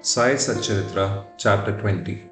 Sai Satcharitra, Chapter 20.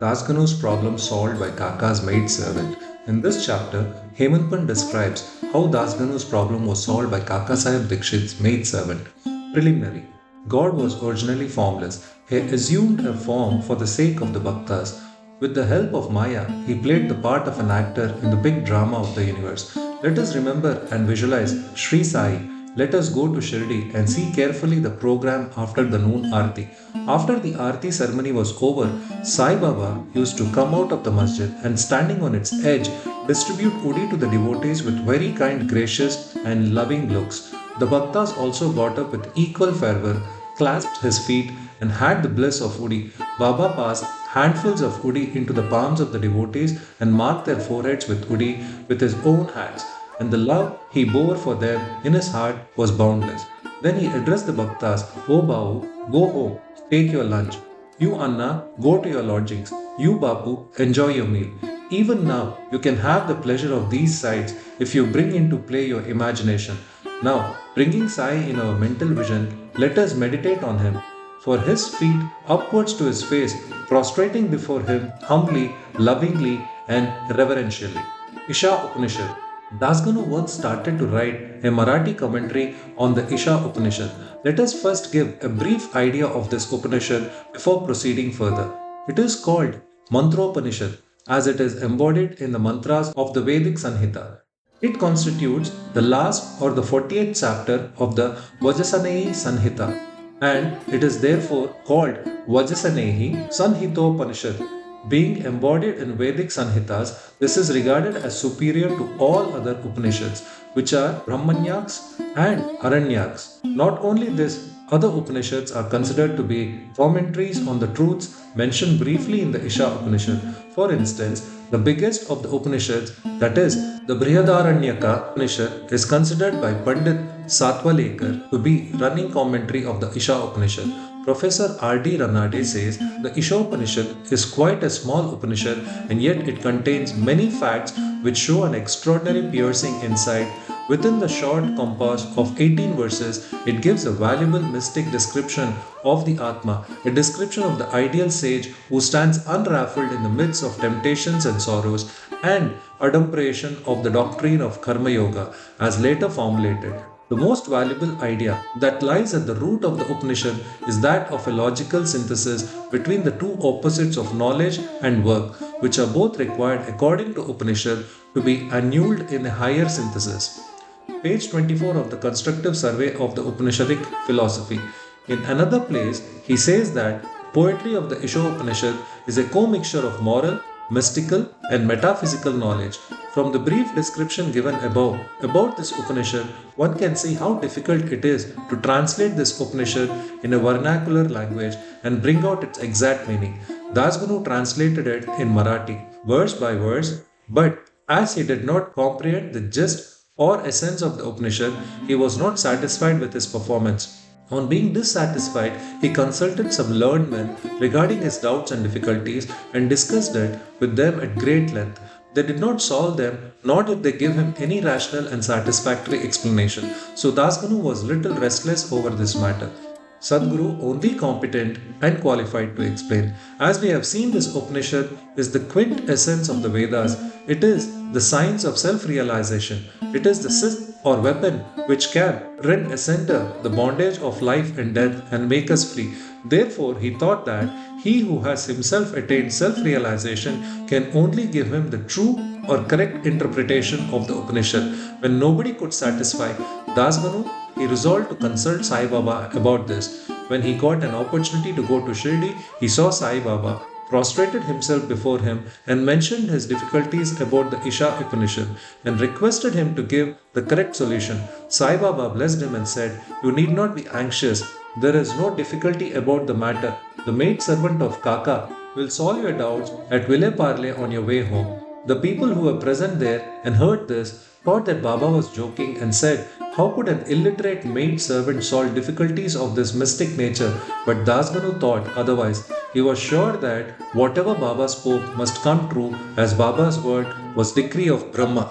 Ganu's problem solved by Kaka's maid-servant. In this chapter, Hemadpant describes how Ganu's problem was solved by Kakasaheb Dixit's maid-servant. Preliminary. God was originally formless. He assumed a form for the sake of the Bhaktas. With the help of Maya, he played the part of an actor in the big drama of the universe. Let us remember and visualize Shri Sai. Let us go to Shirdi and see carefully the program after the noon Aarti. After the Aarti ceremony was over, Sai Baba used to come out of the masjid and standing on its edge, distribute Udi to the devotees with very kind, gracious, and loving looks. The Bhaktas also got up with equal fervor, clasped his feet, and had the bliss of Udi. Baba passed handfuls of Udi into the palms of the devotees and marked their foreheads with Udi with his own hands, and the love he bore for them in his heart was boundless. Then he addressed the Bhaktas, O Bahu, go home, take your lunch. You Anna, go to your lodgings. You Bapu, enjoy your meal. Even now, you can have the pleasure of these sights if you bring into play your imagination. Now, bringing Sai in our mental vision, let us meditate on him. For his feet upwards to his face, prostrating before him humbly, lovingly, and reverentially. Isha Upanishad. Ganu once started to write a Marathi commentary on the Isha Upanishad. Let us first give a brief idea of this Upanishad before proceeding further. It is called Mantropanishad as it is embodied in the mantras of the Vedic Sanhita. It constitutes the last or the 40th chapter of the Vajasaneyi Sanhita, and it is therefore called Vajasaneyi Sanhitopanishad. Being embodied in Vedic Sanhitas, this is regarded as superior to all other Upanishads, which are Brahmanyaks and Aranyaks. Not only this, other Upanishads are considered to be commentaries on the truths mentioned briefly in the Isha Upanishad. For instance, the biggest of the Upanishads, that is, the Brihadaranyaka Upanishad, is considered by Pandit Satwalekar to be running commentary of the Isha Upanishad. Professor R.D. Ranade says the Ishopanishad is quite a small Upanishad and yet it contains many facts which show an extraordinary piercing insight. Within the short compass of 18 verses, it gives a valuable mystic description of the Atma, a description of the ideal sage who stands unraveled in the midst of temptations and sorrows, and adumperation of the doctrine of Karma Yoga as later formulated. The most valuable idea that lies at the root of the Upanishad is that of a logical synthesis between the two opposites of knowledge and work, which are both required according to Upanishad to be annulled in a higher synthesis. Page 24 of the constructive survey of the Upanishadic philosophy. In another place, he says that poetry of the Ishopanishad is a commixture of moral, mystical, and metaphysical knowledge. From the brief description given above about this Upanishad, one can see how difficult it is to translate this Upanishad in a vernacular language and bring out its exact meaning. Ganu translated it in Marathi, verse by verse, but as he did not comprehend the gist or essence of the Upanishad, he was not satisfied with his performance. On being dissatisfied, he consulted some learned men regarding his doubts and difficulties and discussed it with them at great length. They did not solve them, nor did they give him any rational and satisfactory explanation. So Ganu was little restless over this matter. Sadguru only competent and qualified to explain. As we have seen, this Upanishad is the quintessence of the Vedas. It is the science of self-realization. It is the scythe or weapon which can rend asunder the bondage of life and death and make us free. Therefore, he thought that he who has himself attained self-realization can only give him the true or correct interpretation of the Upanishad. When nobody could satisfy Ganu, he resolved to consult Sai Baba about this. When he got an opportunity to go to Shirdi, he saw Sai Baba, prostrated himself before him, and mentioned his difficulties about the Isha Upanishad and requested him to give the correct solution. Sai Baba blessed him and said, "You need not be anxious. There is no difficulty about the matter. The maid-servant of Kaka will solve your doubts at Ville Parle on your way home." The people who were present there and heard this thought that Baba was joking and said, "How could an illiterate maid-servant solve difficulties of this mystic nature?" But Ganu thought otherwise. He was sure that whatever Baba spoke must come true, as Baba's word was decree of Brahma.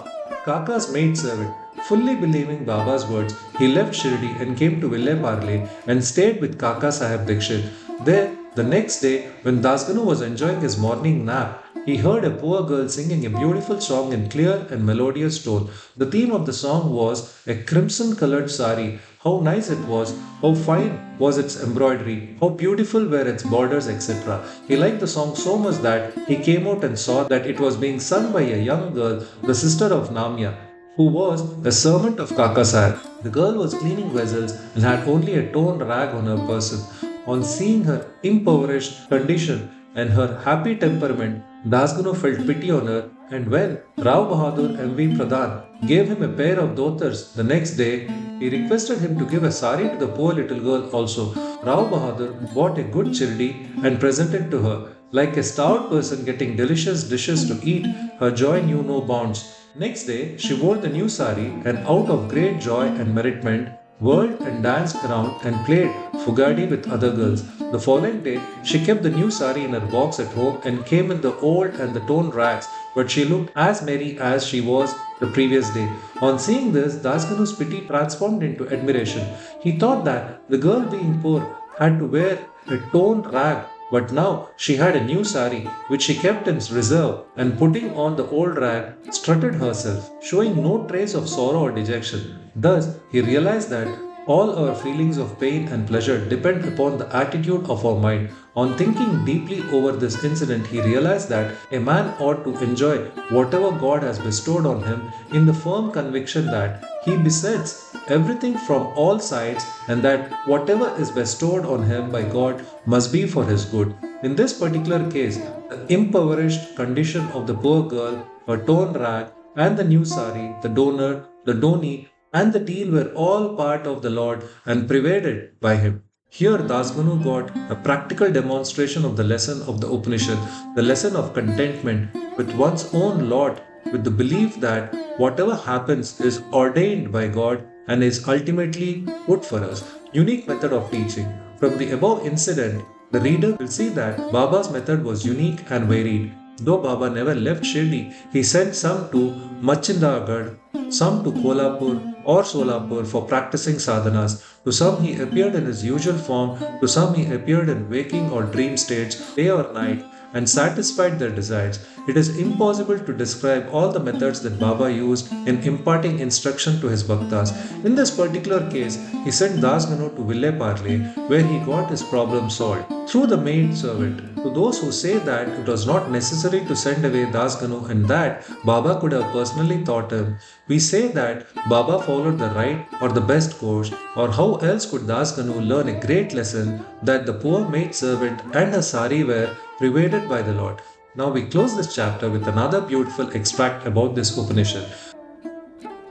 Kaka's maid-servant, fully believing Baba's words, he left Shirdi and came to Ville Parle and stayed with Kakasaheb Dixit. There, The next day, when Dasganu was enjoying his morning nap, he heard a poor girl singing a beautiful song in clear and melodious tone. The theme of the song was a crimson colored sari. How nice it was, how fine was its embroidery, how beautiful were its borders, etc. He liked the song so much that he came out and saw that it was being sung by a young girl, the sister of Namya, who was a servant of Kakasaheb. The girl was cleaning vessels and had only a torn rag on her person. On seeing her impoverished condition and her happy temperament, Dasganu felt pity on her, and when Rao Bahadur M.V. Pradhan gave him a pair of dhotars the next day, he requested him to give a sari to the poor little girl also. Rao Bahadur bought a good Shirdi and presented to her. Like a starved person getting delicious dishes to eat, her joy knew no bounds. Next day, she wore the new sari and out of great joy and merriment, whirled and danced around and played fugadi with other girls. The following day, she kept the new sari in her box at home and came in the old and the torn rags, but she looked as merry as she was the previous day. On seeing this, Dasganu's pity transformed into admiration. He thought that the girl being poor had to wear a torn rag, but now she had a new sari which she kept in reserve and putting on the old rag strutted herself, showing no trace of sorrow or dejection. Thus, he realized that all our feelings of pain and pleasure depend upon the attitude of our mind. On thinking deeply over this incident, he realized that a man ought to enjoy whatever God has bestowed on him in the firm conviction that he besets everything from all sides and that whatever is bestowed on him by God must be for his good. In this particular case, the impoverished condition of the poor girl, her torn rag, and the new sari, the donor, the doni, and the deal were all part of the Lord and pervaded by him. Here, Dasganu got a practical demonstration of the lesson of the Upanishad, the lesson of contentment with one's own lot, with the belief that whatever happens is ordained by God and is ultimately good for us. Unique method of teaching. From the above incident, the reader will see that Baba's method was unique and varied. Though Baba never left Shirdi, he sent some to Machindagarh, some to Kolhapur or Solapur for practicing sadhanas. To some he appeared in his usual form, to some he appeared in waking or dream states, day or night, and satisfied their desires. It is impossible to describe all the methods that Baba used in imparting instruction to his bhaktas. In this particular case, he sent Dasganu to Villeparle, where he got his problem solved through the maid-servant. To those who say that it was not necessary to send away Dasganu and that Baba could have personally taught him, we say that Baba followed the right or the best course, or how else could Dasganu learn a great lesson that the poor maid-servant and her sari were pervaded by the Lord. Now we close this chapter with another beautiful extract about this Upanishad.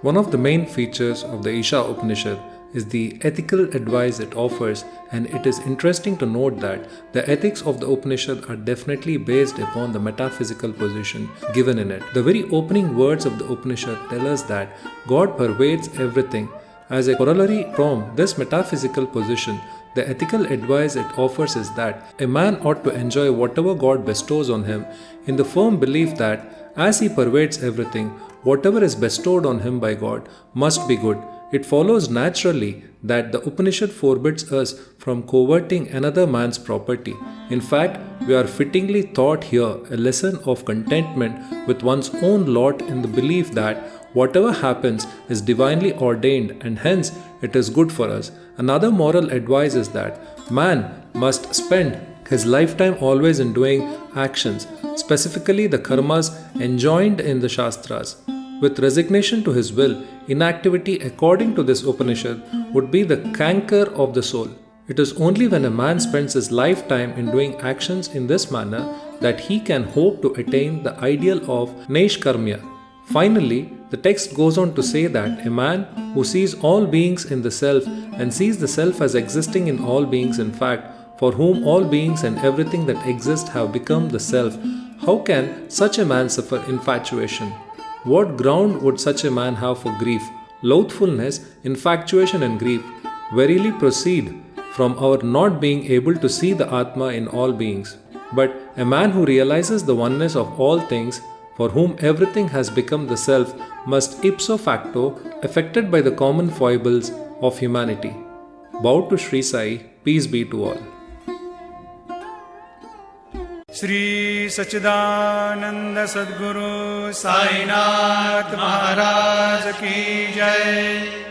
One of the main features of the Isha Upanishad is the ethical advice it offers, and it is interesting to note that the ethics of the Upanishad are definitely based upon the metaphysical position given in it. The very opening words of the Upanishad tell us that God pervades everything. As a corollary from this metaphysical position, the ethical advice it offers is that a man ought to enjoy whatever God bestows on him in the firm belief that as he pervades everything, whatever is bestowed on him by God must be good. It follows naturally that the Upanishad forbids us from coveting another man's property. In fact, we are fittingly taught here a lesson of contentment with one's own lot in the belief that whatever happens is divinely ordained and hence it is good for us. Another moral advice is that man must spend his lifetime always in doing actions, specifically the karmas enjoined in the Shastras. With resignation to his will, inactivity according to this Upanishad would be the canker of the soul. It is only when a man spends his lifetime in doing actions in this manner that he can hope to attain the ideal of Naishkarmya. Finally, the text goes on to say that a man who sees all beings in the self and sees the self as existing in all beings, in fact, for whom all beings and everything that exists have become the self, how can such a man suffer infatuation? What ground would such a man have for grief? Loathfulness, infatuation and grief verily proceed from our not being able to see the Atma in all beings. But a man who realizes the oneness of all things, for whom everything has become the self, must ipso facto affected by the common foibles of humanity. Bow to Shri Sai, peace be to all. Shri Sachidananda Sadguru Sai Nath Maharaj Ki Jai.